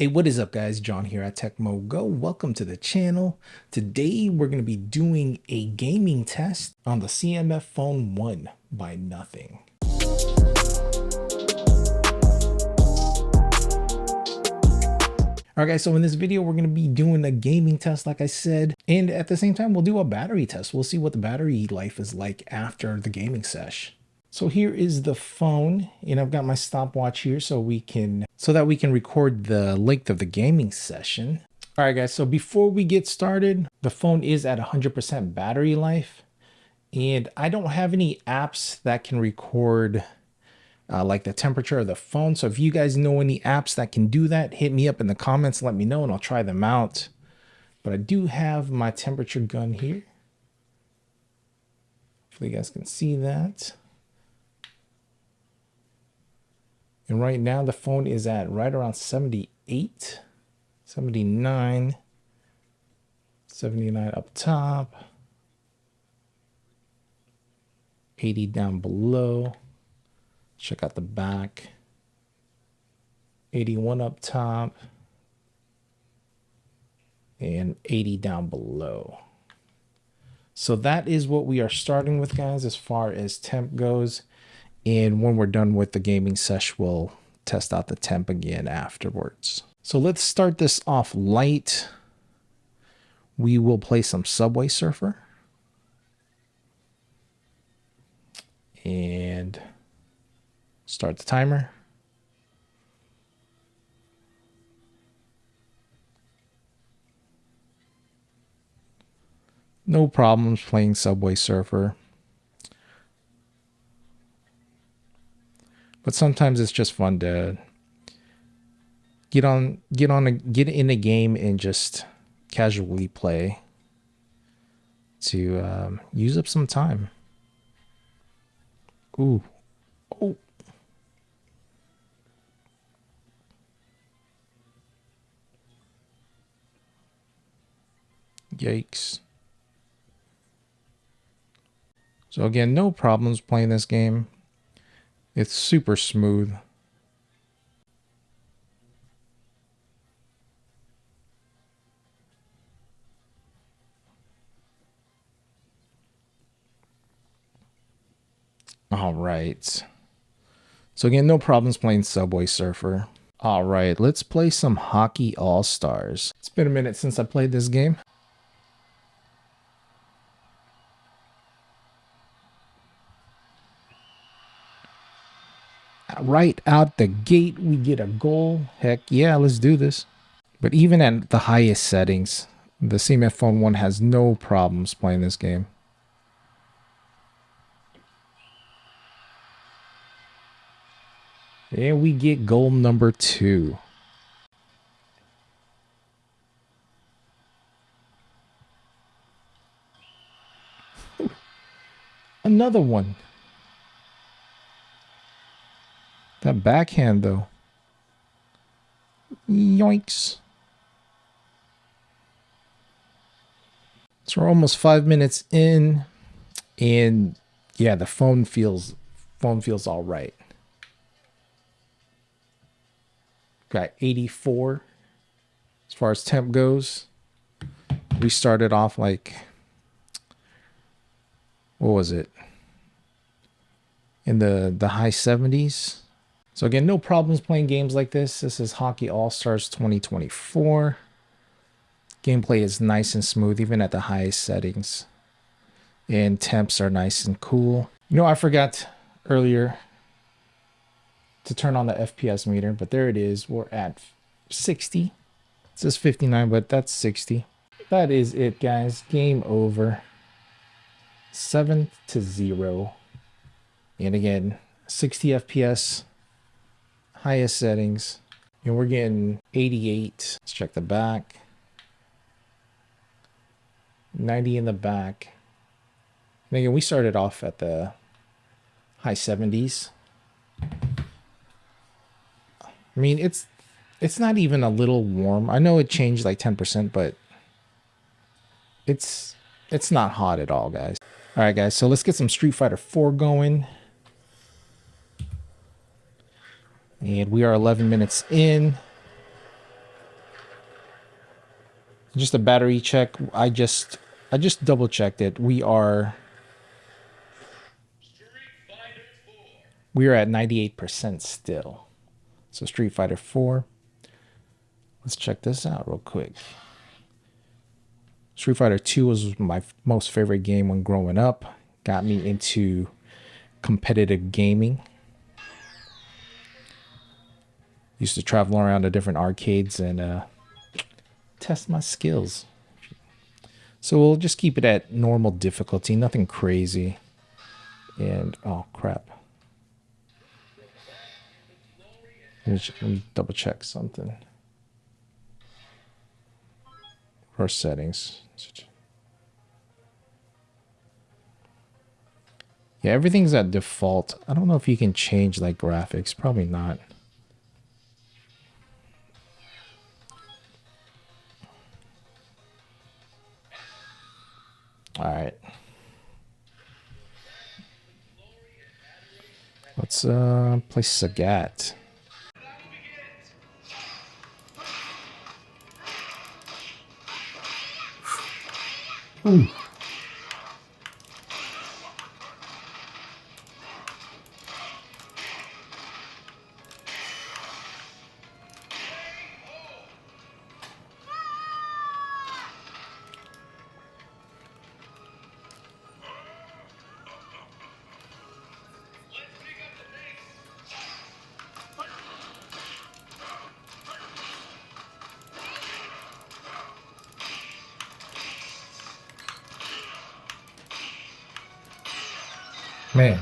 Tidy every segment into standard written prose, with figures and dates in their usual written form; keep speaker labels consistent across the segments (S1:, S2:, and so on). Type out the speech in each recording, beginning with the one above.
S1: Hey, what is up guys? John here at Tekmogo. Welcome to the channel. Today we're going to be doing a gaming test on the CMF Phone 1 by Nothing. Alright guys, so in this video we're going to be doing a gaming test like I said, and at the same time we'll do a battery test. We'll see what the battery life is like after the gaming sesh. So here is the phone, and I've got my stopwatch here so that we can record the length of the gaming session. All right, guys, so before we get started, the phone is at 100% battery life, and I don't have any apps that can record like the temperature of the phone. So if you guys know any apps that can do that, hit me up in the comments, let me know, and I'll try them out. But I do have my temperature gun here. Hopefully you guys can see that. And right now the phone is at right around 78, 79, 79 up top, 80 down below. Check out the back, 81 up top, and 80 down below. So that is what we are starting with, guys, as far as temp goes. And when we're done with the gaming sesh, we'll test out the temp again afterwards. So let's start this off light. We will play some Subway Surfer. And start the timer. No problems playing Subway Surfer. But sometimes it's just fun to get in a game and just casually play to use up some time. Ooh. Oh. Yikes. So again, no problems playing this game. It's super smooth. All right. So again, no problems playing Subway Surfer. All right, let's play some Hockey All-Stars. It's been a minute since I played this game. Right out the gate, we get a goal. Heck yeah, let's do this. But even at the highest settings, the CMF Phone 1 has no problems playing this game. And we get goal number 2. Another one. That backhand, though. Yoinks. So we're almost 5 minutes in, and yeah, the phone feels all right. Got 84 as far as temp goes. We started off like, what was it? In the high 70s. So again, no problems playing games like this. This is Hockey All-Stars 2024. Gameplay is nice and smooth, even at the highest settings. And temps are nice and cool. You know, I forgot earlier to turn on the FPS meter, but there it is. We're at 60. It says 59, but that's 60. That is it, guys. Game over. 7-0. And again, 60 FPS, highest settings, and we're getting 88. Let's check the back. 90 in the back. And again, we started off at the high 70s. I mean, it's not even a little warm. I know it changed like 10%, but it's not hot at all, guys. All right, guys, so let's get some Street Fighter 4 going. And we are 11 minutes in. Just a battery check. I just double checked it. We are at 98% still. So Street Fighter 4. Let's check this out real quick. Street Fighter 2 was my most favorite game when growing up. Got me into competitive gaming. Used to travel around to different arcades and test my skills. So we'll just keep it at normal difficulty, nothing crazy. And oh crap. Let me double check something. First settings. Yeah, everything's at default. I don't know if you can change like graphics. Probably not. All right. Let's play Sagat. Ooh. Man.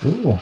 S1: Ooh.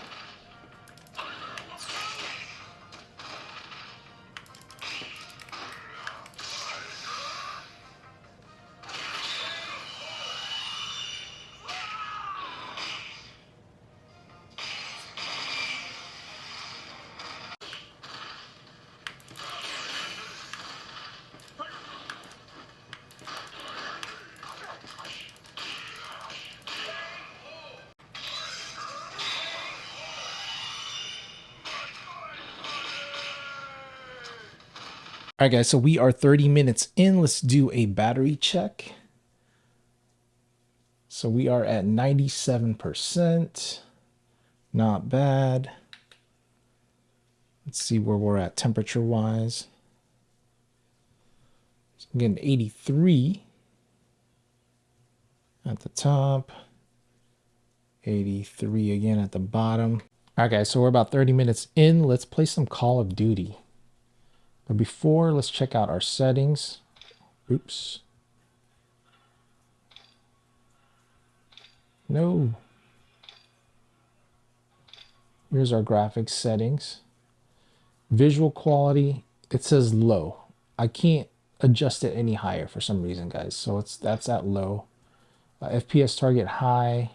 S1: All right, guys, so we are 30 minutes in. Let's do a battery check. So we are at 97%. Not bad. Let's see where we're at temperature-wise. So I'm getting 83 at the top. 83 again at the bottom. All right, guys, so we're about 30 minutes in. Let's play some Call of Duty. But before, let's check out our settings. Oops. No. Here's our graphics settings. Visual quality, it says low. I can't adjust it any higher for some reason, guys. So that's at low. FPS target high.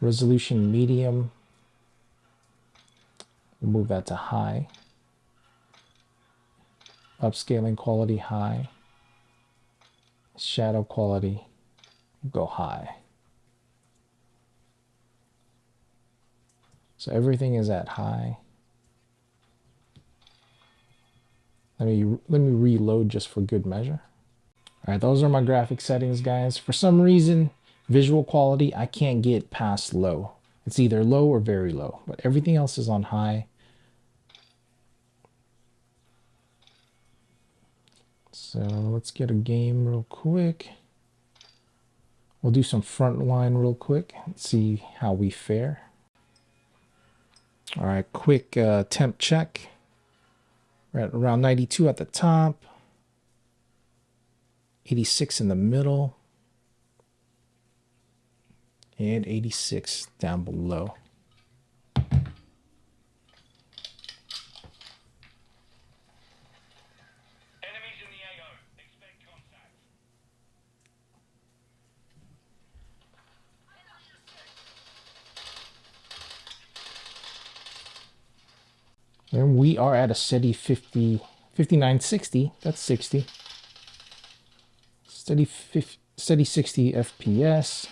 S1: Resolution medium. We'll move that to high. Upscaling quality high. Shadow quality go high. So everything is at high. Let me reload just for good measure. All right, those are my graphic settings, guys. For some reason, visual quality, I can't get past low. It's either low or very low, but everything else is on high. So let's get a game real quick. We'll do some frontline real quick and see how we fare. All right, quick temp check. We're at around 92 at the top, 86 in the middle, and 86 down below. And we are at a steady 5960. That's 60. Steady 60 FPS.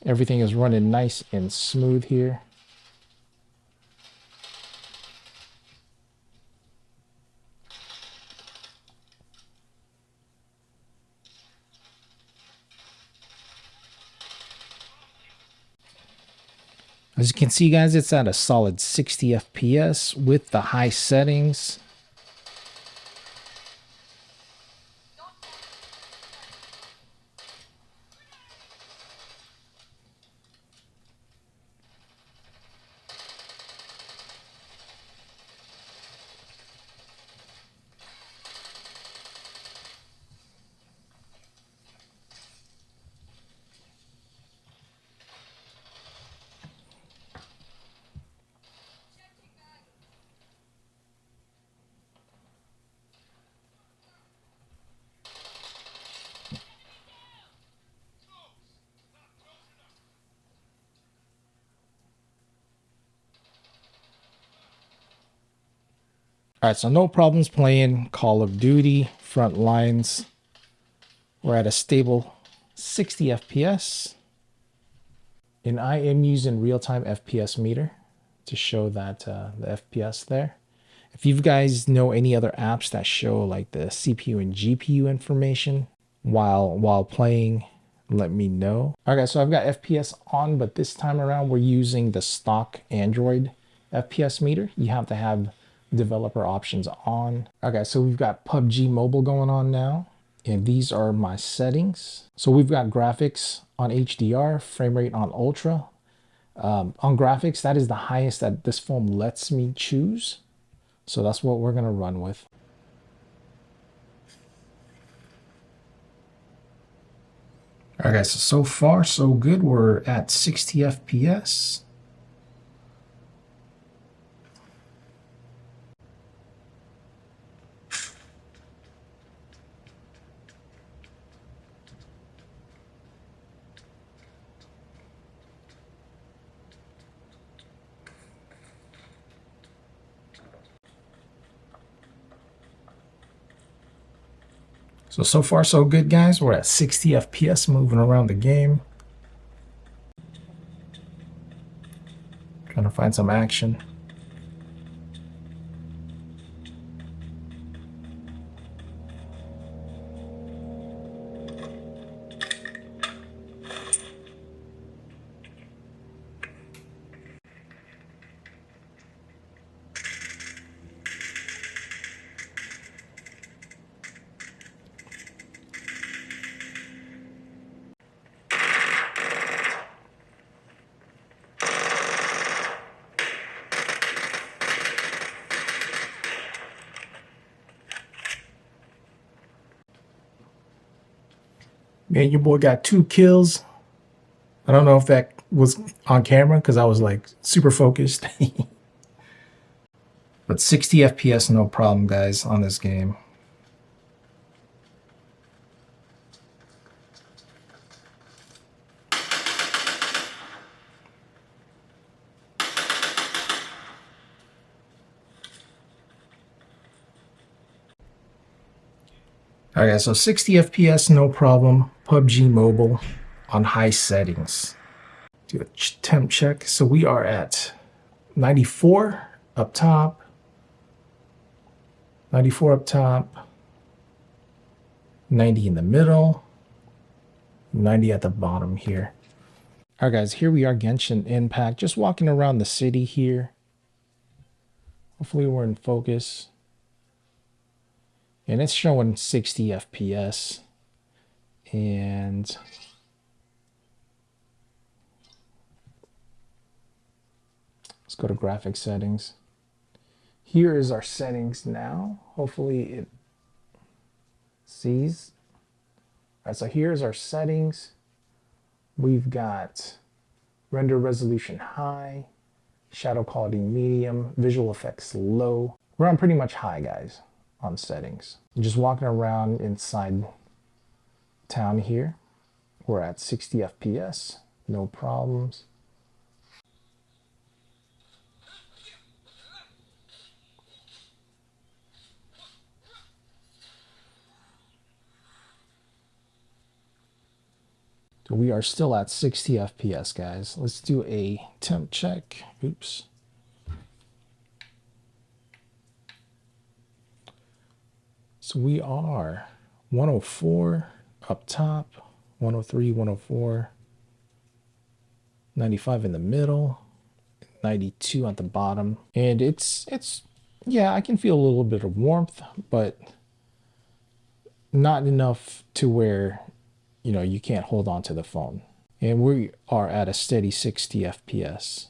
S1: Everything is running nice and smooth here. As you can see, guys, it's at a solid 60 FPS with the high settings. All right, so no problems playing Call of Duty front lines. We're at a stable 60 FPS. And I am using real-time FPS meter to show that the FPS there. If you guys know any other apps that show like the CPU and GPU information while playing, let me know. Okay, so I've got FPS on, but this time around we're using the stock Android FPS meter. You have to have developer options on. Okay, so we've got PUBG Mobile going on now, and these are my settings. So we've got graphics on HDR, frame rate on ultra. On graphics, that is the highest that this phone lets me choose. So that's what we're gonna run with. All right, guys, so far so good. We're at 60 FPS. So far so good, guys. We're at 60 FPS moving around the game. Trying to find some action. Man, your boy got 2 kills. I don't know if that was on camera because I was like super focused. But 60 FPS, no problem, guys, on this game. Okay, so 60 FPS, no problem. PUBG Mobile on high settings. Do a temp check. So we are at 94 up top. 94 up top. 90 in the middle. 90 at the bottom here. All right, guys, here we are, Genshin Impact. Just walking around the city here. Hopefully we're in focus. And it's showing 60 FPS. And let's go to graphic settings. Here is our settings now. Hopefully it's sees. All right, so here's our settings. We've got render resolution high, shadow quality medium, visual effects low. We're on pretty much high, guys, on settings. Just walking around inside town here. We're at 60 FPS, no problems. So we are still at 60 FPS, guys. Let's do a temp check. Oops. So we are 104 up top, 103, 104, 95 in the middle, 92 at the bottom. And it's yeah, I can feel a little bit of warmth, but not enough to where, you know, you can't hold on to the phone. And we are at a steady 60 FPS.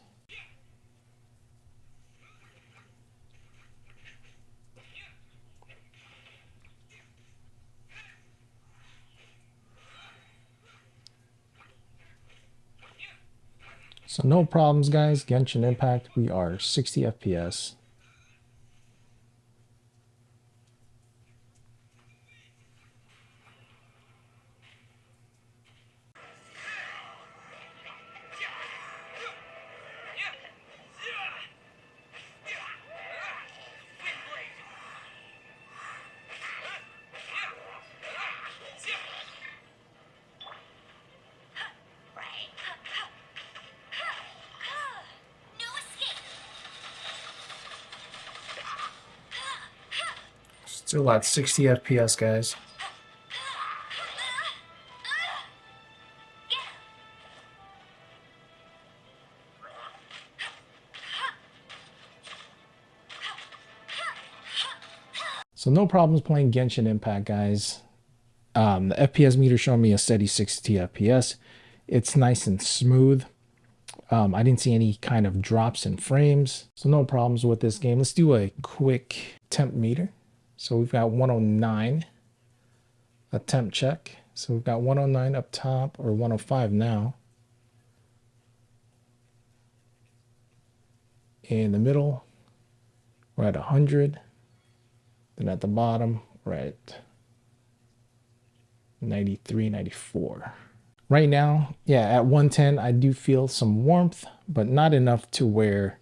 S1: So no problems, guys. Genshin Impact, we are 60 FPS. Still at 60 FPS, guys. So no problems playing Genshin Impact, guys. The FPS meter showing me a steady 60 FPS. It's nice and smooth. I didn't see any kind of drops in frames, so no problems with this game. Let's do a quick temp meter. So we've got 109, a temp check. So we've got 109 up top, or 105 now. In the middle, we're at 100. Then at the bottom, we're at 93, 94. Right now, yeah, at 110, I do feel some warmth, but not enough to where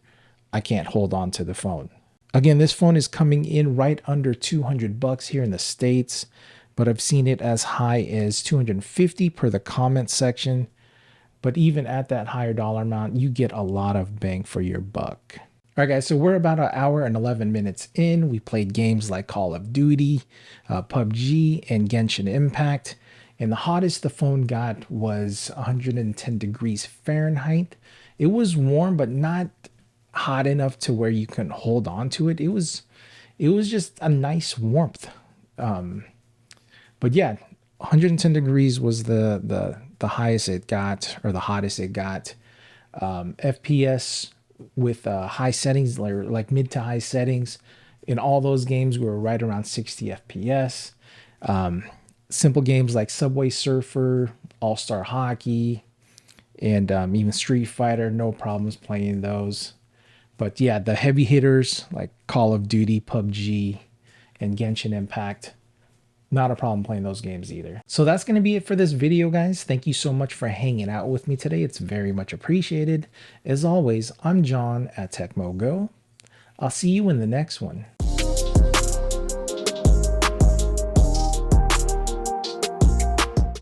S1: I can't hold on to the phone. Again, this phone is coming in right under 200 bucks here in the States, but I've seen it as high as 250 per the comment section. But even at that higher dollar amount, you get a lot of bang for your buck. All right, guys, so we're about an hour and 11 minutes in. We played games like Call of Duty, PUBG, and Genshin Impact. And the hottest the phone got was 110 degrees Fahrenheit. It was warm, but not hot enough to where you couldn't hold on to it. It was just a nice warmth. But yeah, 110 degrees was the highest it got, or the hottest it got. FPS with high settings, like mid to high settings, in all those games we were right around 60 FPS. Simple games like Subway Surfer, All-Star Hockey, and even Street Fighter, no problems playing those. But yeah, the heavy hitters like Call of Duty, PUBG, and Genshin Impact, not a problem playing those games either. So that's going to be it for this video, guys. Thank you so much for hanging out with me today. It's very much appreciated. As always, I'm John at Tekmogo. I'll see you in the next one.